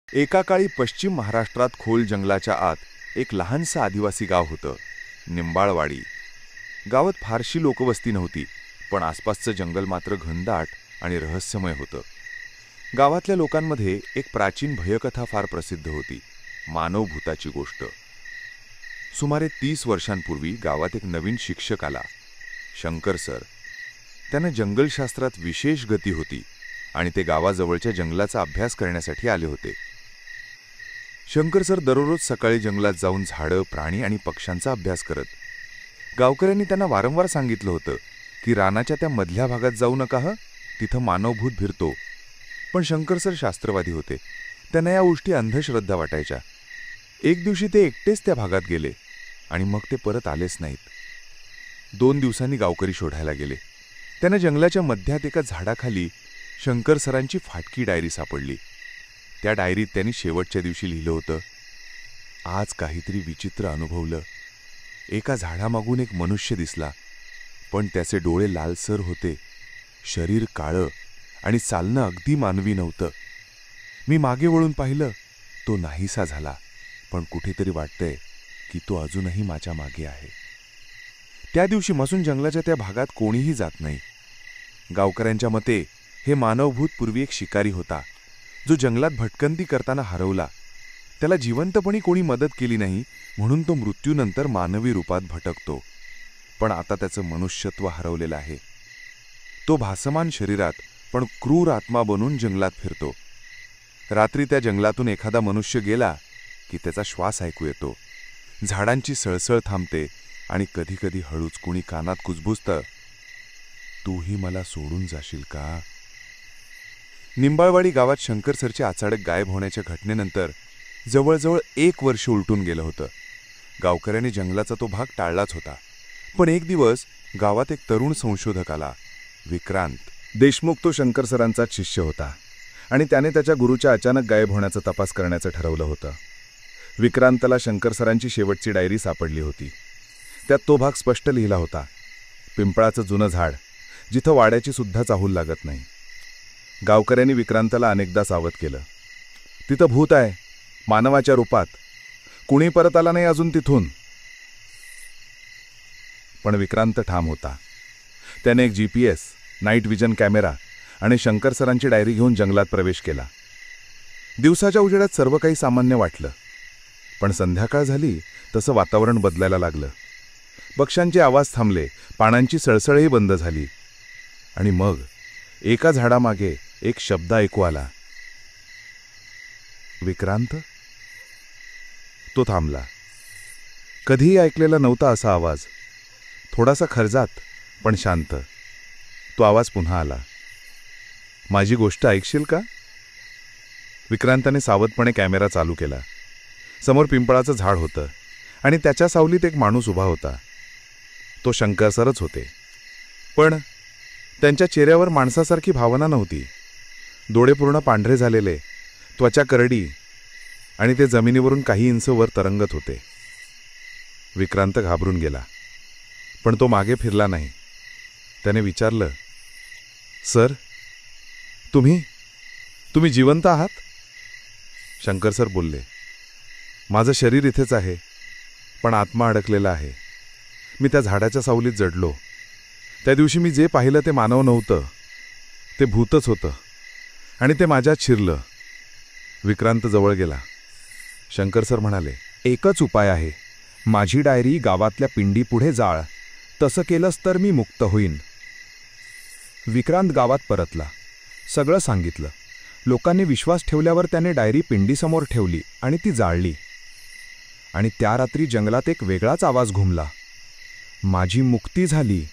एका काळी पश्चिम महाराष्ट्रात खोल जंगलाच्या आत एक लहानसं आदिवासी गाव होतं, निंबाळवाडी. गावात फारशी लोकवस्ती नव्हती, पण आसपासचं जंगल मात्र घनदाट आणि रहस्यमय होतं. गावातल्या लोकांमध्ये एक प्राचीन भयकथा फार प्रसिद्ध होती, मानवभूताची गोष्ट. सुमारे 30 वर्षांपूर्वी गावात एक नवीन शिक्षक आला, शंकर सर. त्यानं जंगलशास्त्रात विशेष गती होती आणि ते गावाजवळच्या जंगलाचा अभ्यास करण्यासाठी आले होते. शंकर सर दररोज सकाळी जंगलात जाऊन झाडं, प्राणी आणि पक्ष्यांचा अभ्यास करत. गावकऱ्यांनी त्यांना वारंवार सांगितलं होतं की रानाच्या त्या मधल्या भागात जाऊ नका, तिथं मानवभूत फिरतो. पण शंकर सर शास्त्रवादी होते, त्यांना या गोष्टी अंधश्रद्धा वाटायच्या. एक दिवशी ते एकटेच त्या भागात गेले आणि मग ते परत आलेच नाहीत. 2 दिवसांनी गावकरी शोधायला गेले. त्यांना जंगलाच्या मध्यात एका झाडाखाली शंकर सरांची फाटकी डायरी सापडली. त्या डायरीत त्यांनी शेवटच्या दिवशी लिहिलं होतं, आज काहीतरी विचित्र अनुभवलं. एका झाडामागून एक मनुष्य दिसला, पण त्याचे डोळे लालसर होते, शरीर काळं आणि चालणं अगदी मानवी नव्हतं. मी मागे वळून पाहिलं, तो नाहीसा झाला, पण कुठेतरी वाटतंय की तो अजूनही माझ्या मागे आहे. त्या दिवशीपासून जंगलाच्या त्या भागात कोणीही जात नाही. गावकऱ्यांच्या मते हे मानवभूत पूर्वी एक शिकारी होता, जो जंगलात भटकंती करताना हरवला. त्याला जिवंतपणी कोणी मदत केली नाही, म्हणून तो मृत्यूनंतर मानवी रूपात भटकतो. पण आता त्याचं मनुष्यत्व हरवलेलं आहे. तो भासमान शरीरात पण क्रूर आत्मा बनून जंगलात फिरतो. रात्री त्या जंगलातून एखादा मनुष्य गेला की त्याचा श्वास ऐकू येतो, झाडांची सळसळ थांबते आणि कधीकधी हळूच कुणी कानात कुजबुजतं, तूही मला सोडून जाशील का? निंबाळवाडी गावात शंकर सरचे अचानक गायब होण्याच्या घटनेनंतर जवळजवळ 1 वर्ष उलटून गेलं होतं. गावकऱ्यांनी जंगलाचा तो भाग टाळलाच होता. पण एक दिवस गावात एक तरुण संशोधक आला, विक्रांत देशमुख. तो शंकर सरांचाच शिष्य होता आणि त्याने त्याच्या गुरूच्या अचानक गायब होण्याचा तपास करण्याचं ठरवलं होतं. विक्रांतला शंकर सरांची शेवटची डायरी सापडली होती. त्यात तो भाग स्पष्ट लिहिला होता, पिंपळाचं जुनं झाड, जिथं वाड्याची सुद्धा चाहूल लागत नाही. गावकऱ्यांनी विक्रांतला अनेकदा सावध केलं, तिथं भूत आहे, मानवाच्या रूपात. कुणी परत आला नाही अजून तिथून. पण विक्रांत ठाम होता. त्याने एक GPS, नाईट विजन कॅमेरा आणि शंकर सरांची डायरी घेऊन जंगलात प्रवेश केला. दिवसाच्या उजेडात सर्व काही सामान्य वाटलं, पण संध्याकाळ झाली तसं वातावरण बदलायला लागलं. पक्ष्यांचे आवाज थांबले, पानांची सळसळही बंद झाली. आणि मग एका झाडामागे एक शब्द ऐकू आला, विक्रांत. तो थांबला. कधीही ऐकलेला नव्हता असा आवाज, थोडासा खर्जात पण शांत. तो आवाज पुन्हा आला, माझी गोष्ट ऐकशील का? विक्रांताने सावधपणे कॅमेरा चालू केला. समोर पिंपळाचं झाड होतं आणि त्याच्या सावलीत एक माणूस उभा होता. तो शंकर सरच होते, पण त्यांच्या चेहऱ्यावर माणसासारखी भावना नव्हती. डोळे पूर्ण पांढरे झालेले, त्वचा करडी आणि ते जमिनीवरून काही इंच वर तरंगत होते. विक्रांत घाबरून गेला, पण तो मागे फिरला नाही. त्याने विचारलं, सर, तुम्ही जिवंत आहात? शंकर सर बोलले, माझं शरीर इथेच आहे, पण आत्मा अडकलेला आहे. मी त्या झाडाच्या सावलीत जडलो. त्या दिवशी मी जे पाहिलं ते मानव नव्हतं, ते भूतच होतं आणि ते माझ्यात शिरलं. विक्रांत जवळ गेला. शंकर सर म्हणाले, एकच उपाय आहे, माझी डायरी गावातल्या पिंडीपुढे जाळ. तसं केलंस तर मी मुक्त होईन. विक्रांत गावात परतला. सगळं सांगितलं. लोकांनी विश्वास ठेवल्यावर त्याने डायरी पिंडीसमोर ठेवली आणि ती जाळली. आणि त्या रात्री जंगलात एक वेगळाच आवाज घुमला, माझी मुक्ती झाली.